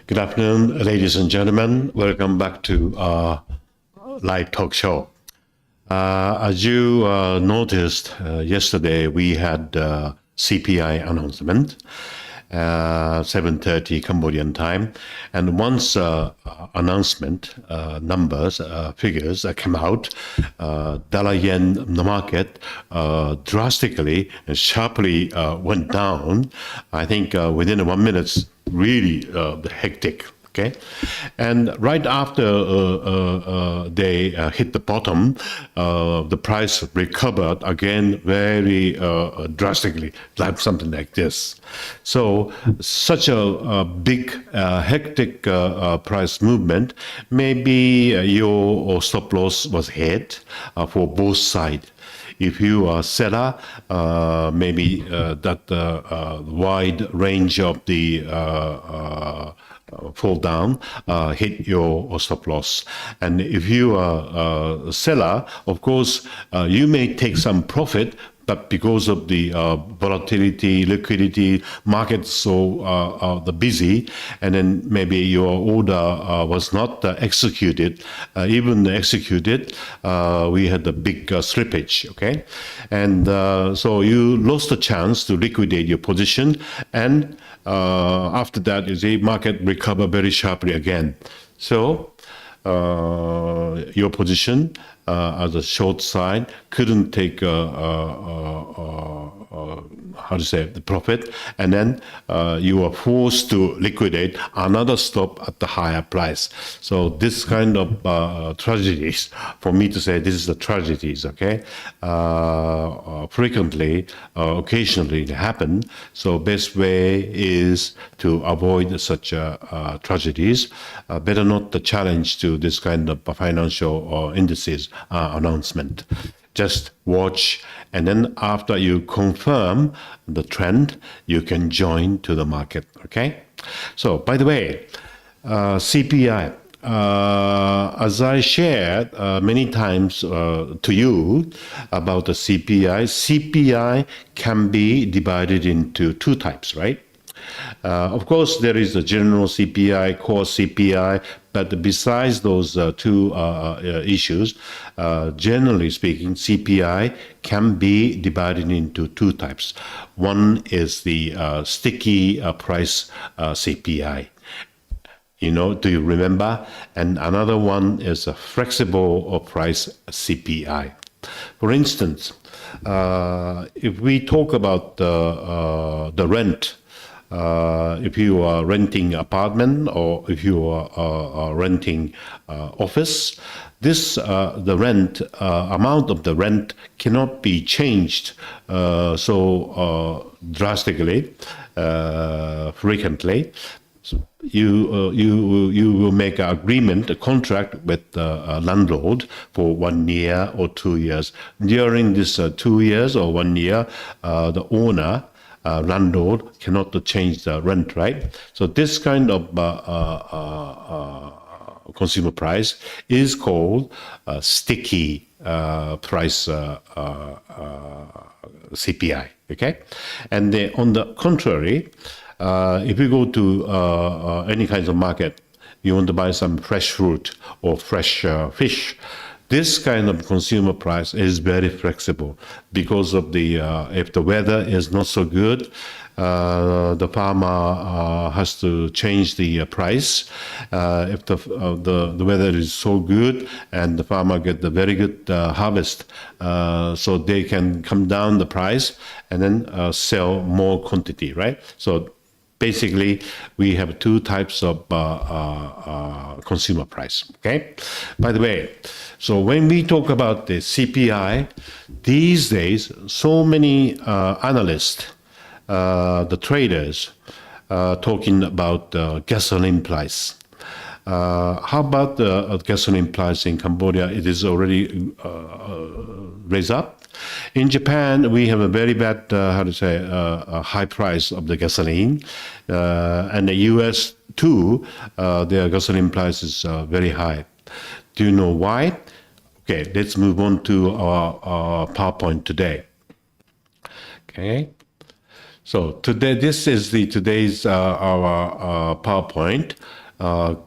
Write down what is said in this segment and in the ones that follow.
Good afternoon, ladies and gentlemen. Welcome back to our live talk show. As you noticed yesterday, we had CPI announcement, 7:30 Cambodian time, and once announcement numbers figures came out, dollar yen the market drastically and sharply went down. I think within 1 minute, really hectic. Okay, and right after they hit the bottom, the price recovered again very drastically, like something like this. So such a big, hectic price movement, maybe your stop loss was hit for both sides. If you are seller, maybe that wide range of the fall down, hit your stop loss. And if you are a seller, of course, you may take some profit, but because of the volatility, liquidity, market so busy, and then maybe your order was not executed. Even executed, we had a big slippage, okay? And so you lost the chance to liquidate your position, and after that, you see, market recover very sharply again. So your position as a short side couldn't take how to say the profit, and then you are forced to liquidate another stop at the higher price. So this kind of tragedies, for me to say this is the tragedies, okay, frequently, occasionally happen. So best way is to avoid such tragedies. Better not the challenge to this kind of financial indices announcement. Just watch, and then after you confirm the trend, you can join to the market, okay? So, by the way, CPI, as I shared many times to you about the CPI can be divided into two types, right? Of course, there is a general CPI, core CPI, but besides those two issues, generally speaking, CPI can be divided into two types. One is the sticky price CPI. You know, do you remember? And another one is a flexible price CPI. For instance, if we talk about the rent, if you are renting apartment or if you are renting office, this the rent amount of the rent cannot be changed so drastically, frequently. So you will make an agreement, a contract with the landlord for 1 year or 2 years. During this 2 years or 1 year, the owner, landlord cannot change the rent, right? So this kind of consumer price is called sticky price CPI, okay? And on the contrary, if you go to any kinds of market, you want to buy some fresh fruit or fresh fish, this kind of consumer price is very flexible because of the if the weather is not so good, the farmer has to change the price. If the weather is so good and the farmer get the very good harvest, so they can come down the price and then sell more quantity, right? So basically, we have two types of consumer price, okay? By the way, so when we talk about the CPI, these days, so many analysts, the traders, talking about gasoline price. How about the gasoline price in Cambodia? It is already raised up. In Japan, we have a very bad, a high price of the gasoline. And the US too, their gasoline price is very high. Do you know why? Okay, let's move on to our PowerPoint today. Okay. So today, this is today's our PowerPoint.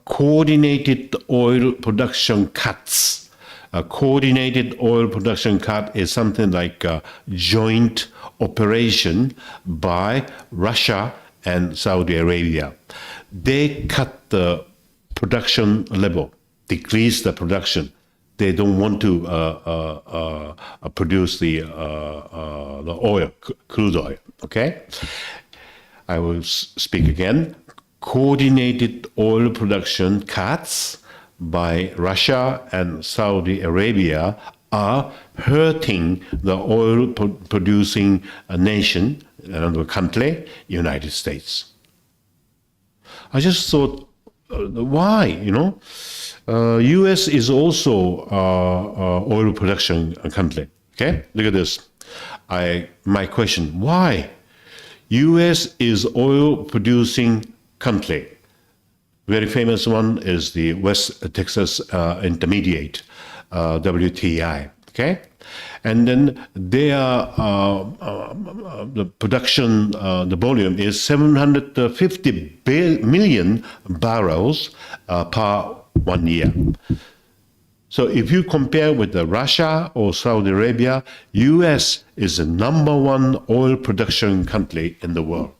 Coordinated oil production cuts. Coordinated oil production cut is something like a joint operation by Russia and Saudi Arabia. They cut the production level, decrease the production. They don't want to produce the oil, crude oil. Okay, I will speak again. Coordinated oil production cuts by Russia and Saudi Arabia are hurting the oil producing nation, another country, United States. I just thought, why? U.S. is also oil production country. Okay, look at this. My question: why? U.S. is oil producing country. Very famous one is the West Texas Intermediate, WTI. Okay, and then their the production, the volume is 750 million barrels per 1 year. So if you compare with Russia or Saudi Arabia, U.S. is the #1 oil production country in the world.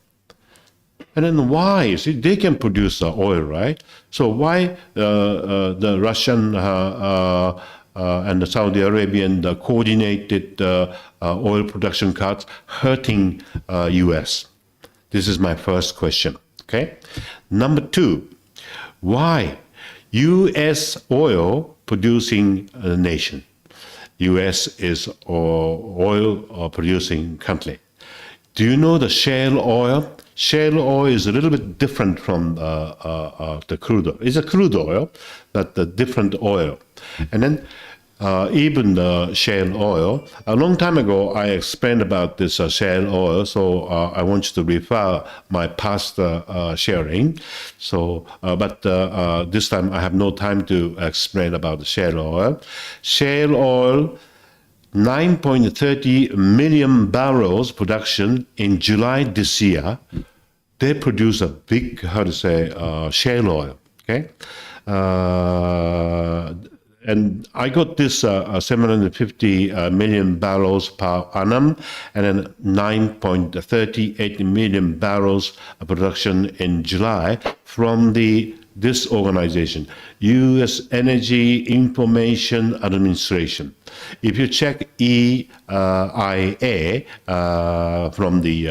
And then why? See, they can produce oil, right? So why the Russian and the Saudi Arabian coordinated oil production cuts hurting U.S.? This is my first question. Okay. Number two, why U.S. oil producing nation? U.S. is oil producing country. Do you know the shale oil? Shale oil is a little bit different from the crude oil. It's a crude oil, but a different oil. And then even the shale oil, a long time ago I explained about this shale oil, so I want you to refer my past sharing. So, but this time I have no time to explain about the shale oil. Shale oil, 9.30 million barrels production in July this year. They produce a big, shale oil. Okay, and I got this 750 million barrels per annum, and then 9.38 million barrels of production in July from this organization, U.S. Energy Information Administration. If you check EIA from the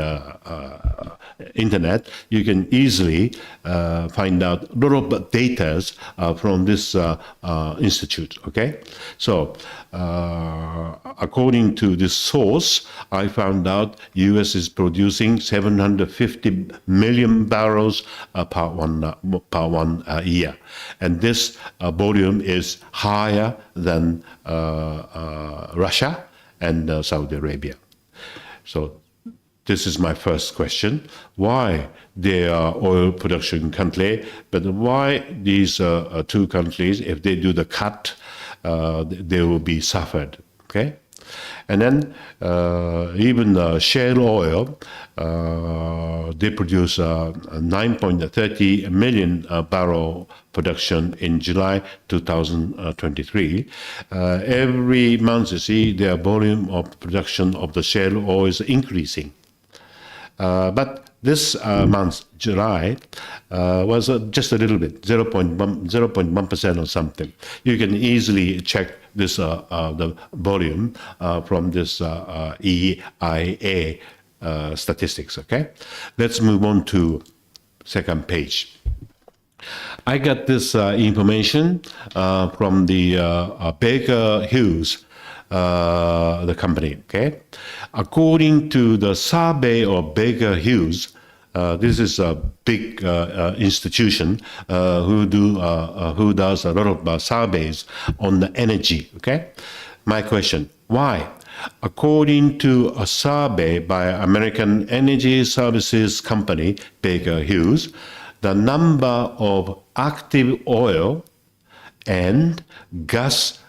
internet, you can easily find out a lot of data from this institute. Okay, so according to this source, I found out U.S. is producing 750 million barrels per one year, and this volume is higher than Russia and Saudi Arabia. So this is my first question. Why they are oil production country, but why these two countries, if they do the cut, they will be suffered, okay? And then even shale oil, they produce 9.30 million barrel production in July 2023. Every month, you see, their volume of production of the shale oil is increasing. But this month, July, was just a little bit, 0.1% or something. You can easily check this the volume from this EIA statistics. Okay, let's move on to second page. I got this information from the Baker Hughes, the company. Okay, according to the survey of Baker Hughes, this is a big institution who does a lot of surveys on the energy. Okay, my question: why? According to a survey by American energy services company Baker Hughes, the number of active oil and gas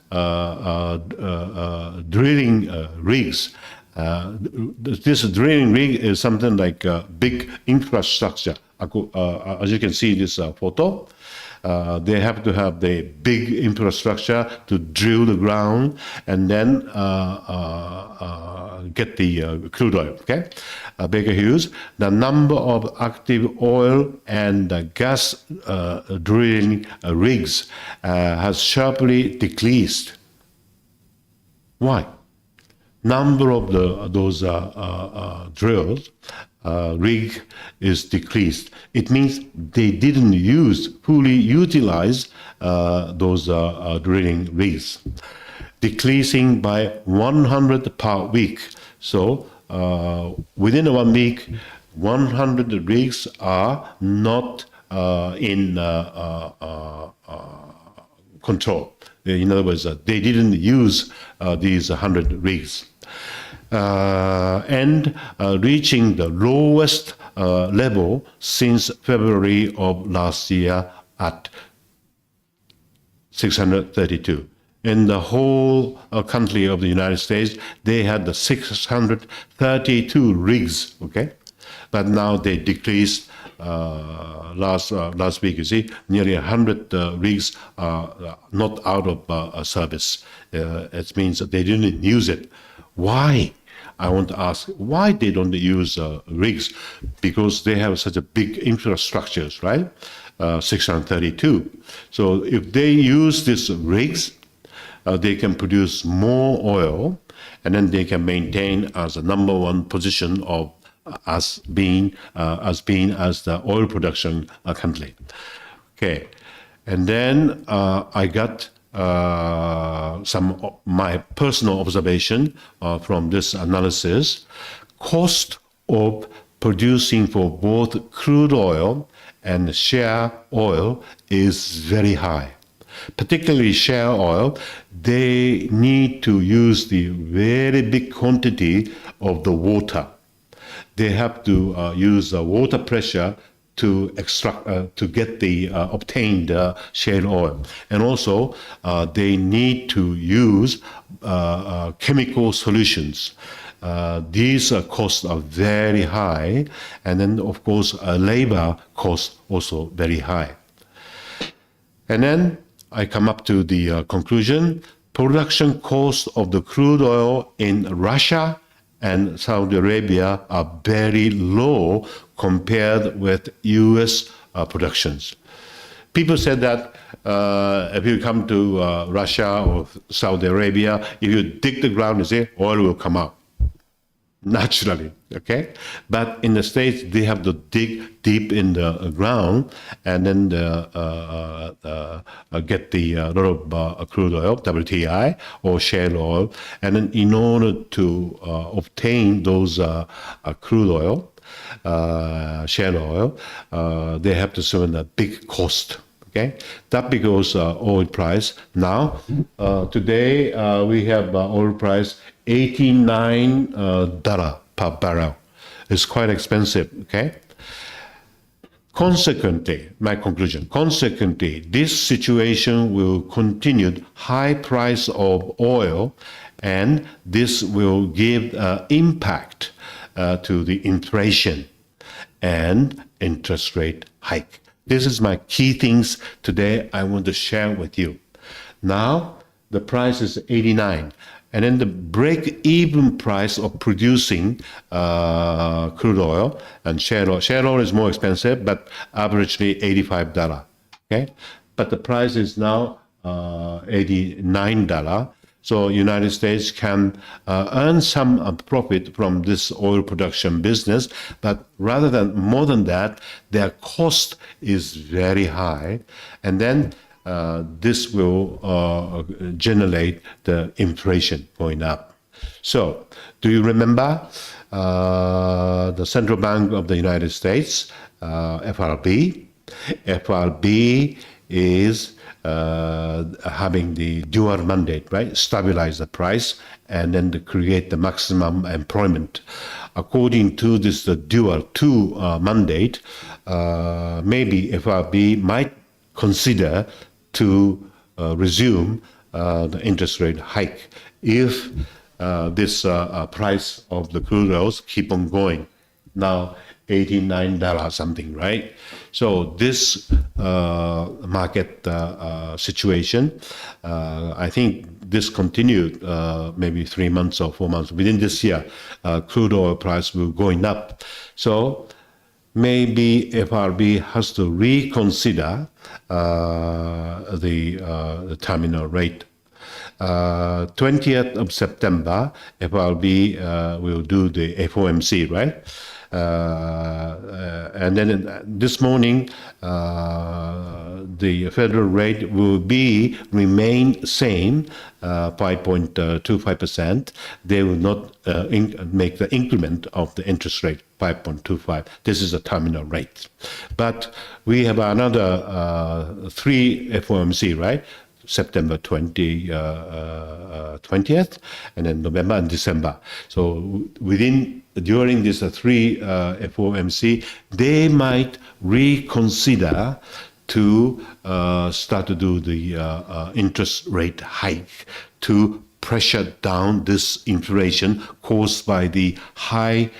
drilling rigs This drilling rig is something like a big infrastructure. As you can see this photo, they have to have the big infrastructure to drill the ground and then get the crude oil. Okay, Baker Hughes. The number of active oil and gas drilling rigs has sharply decreased. Why? Number of those drills rig is decreased. It means they didn't fully utilize those drilling rigs, decreasing by 100 per week. So within 1 week, 100 rigs are not in control. In other words, they didn't use these 100 rigs. And reaching the lowest level since February of last year at 632. In the whole country of the United States, they had the 632 rigs, okay? But now they decreased last week, you see, nearly 100 rigs are not out of service. It means that they didn't use it. Why? I want to ask why they don't use rigs, because they have such a big infrastructures, right? 632. So if they use these rigs, they can produce more oil, and then they can maintain as the number one position of as being as the oil production country. Okay, and then I got my personal observation from this analysis. Cost of producing for both crude oil and shale oil is very high. Particularly shale oil, they need to use the very big quantity of the water. They have to use water pressure to extract, to get the obtained shale oil. And also, they need to use chemical solutions. These costs are very high. And then, of course, labor costs also very high. And then I come up to the conclusion. Production costs of the crude oil in Russia and Saudi Arabia are very low compared with U.S. Productions. People said that if you come to Russia or Saudi Arabia, if you dig the ground, you say oil will come out naturally, okay? But in the States, they have to dig deep in the ground and then get the lot of crude oil, WTI, or shale oil. And then in order to obtain those crude oil, shale oil, they have to spend a big cost. Okay, that because oil price now today we have oil price $89 per barrel. It's quite expensive. Okay. Consequently, my conclusion. Consequently, this situation will continue high price of oil, and this will give impact to the inflation and interest rate hike. This is my key things today I want to share with you. Now, the price is 89. And then the break-even price of producing crude oil and shale oil. Shale oil is more expensive, but averagely $85. Okay? But the price is now $89. So United States can earn some profit from this oil production business, but more than that, their cost is very high, and then this will generate the inflation going up. So, do you remember the Central Bank of the United States, FRB? FRB is having the dual mandate, right? Stabilize the price and then to create the maximum employment. According to this dual mandate, maybe FRB might consider to resume the interest rate hike if this price of the crude oils keep on going. Now, $89 something, right? So this market situation, I think this continued maybe 3 months or 4 months. Within this year, crude oil price will going up. So maybe FRB has to reconsider the terminal rate. 20th of September, FRB will do the FOMC, right? And then this morning, the federal rate will remain same, 5.25%. They will not make the increment of the interest rate, 5.25. This is the terminal rate. But we have another 3 FOMC, right? September 20th, and then November and December. So during these 3 FOMC, they might reconsider to start to do the interest rate hike to pressure down this inflation caused by the high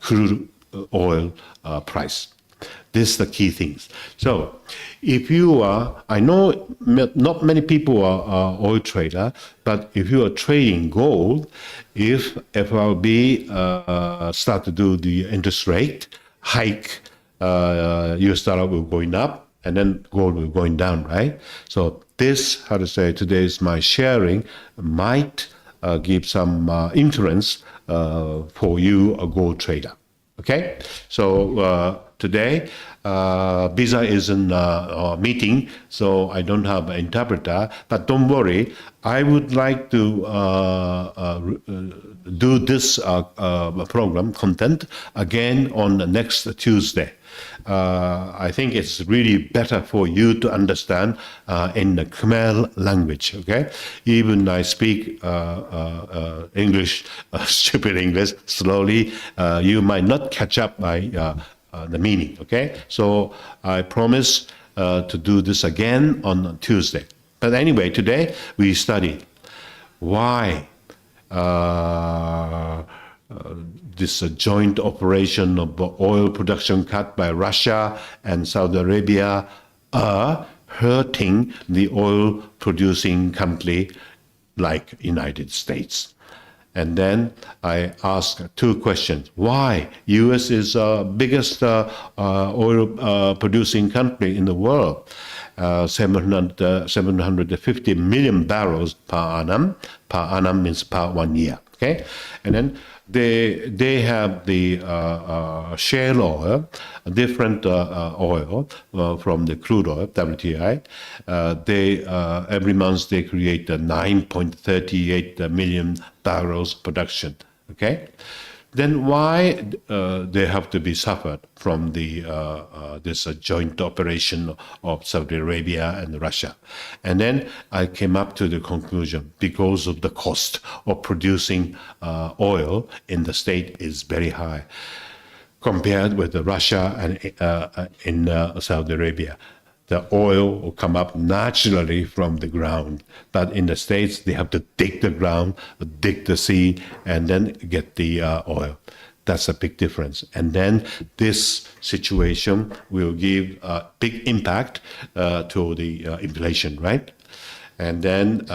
crude oil price. This is the key things. So if you are, I know not many people are oil trader, but if you are trading gold, if FRB start to do the interest rate hike, US dollar will going up and then gold will going down, right? So this, how to say, today's my sharing might give some influence for you, a gold trader. Okay, so today, Visa is in a meeting, so I don't have an interpreter, but don't worry, I would like to do this program content again on the next Tuesday. I think it's really better for you to understand in the Khmer language, okay? Even I speak English, stupid English, slowly, you might not catch up my the meaning, okay? So I promise to do this again on Tuesday. But anyway, today we studied why this joint operation of oil production cut by Russia and Saudi Arabia are hurting the oil producing country like United States. And then I asked 2 questions. Why? US is the biggest oil producing country in the world. 750 million barrels per annum. Per annum means per 1 year. Okay? And then they have the shale oil, different oil from the crude oil, WTI. Every month they create 9.38 million barrels production. Okay, then why they have to be suffered from the this joint operation of Saudi Arabia and Russia? And then I came up to the conclusion, because of the cost of producing oil in the state is very high compared with Russia and in Saudi Arabia. The oil will come up naturally from the ground. But in the States, they have to dig the ground, dig the sea, and then get the oil. That's a big difference. And then this situation will give a big impact to the inflation, right? And then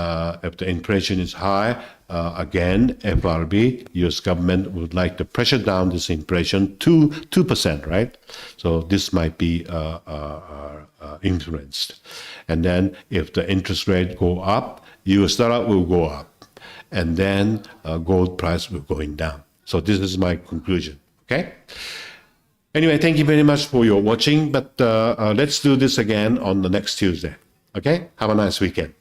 if the inflation is high, again, FRB, US government would like to pressure down this inflation to 2%, right? So this might be influenced. And then if the interest rate go up, US dollar will go up. And then gold price will going down. So this is my conclusion, okay? Anyway, thank you very much for your watching, but let's do this again on the next Tuesday, okay? Have a nice weekend.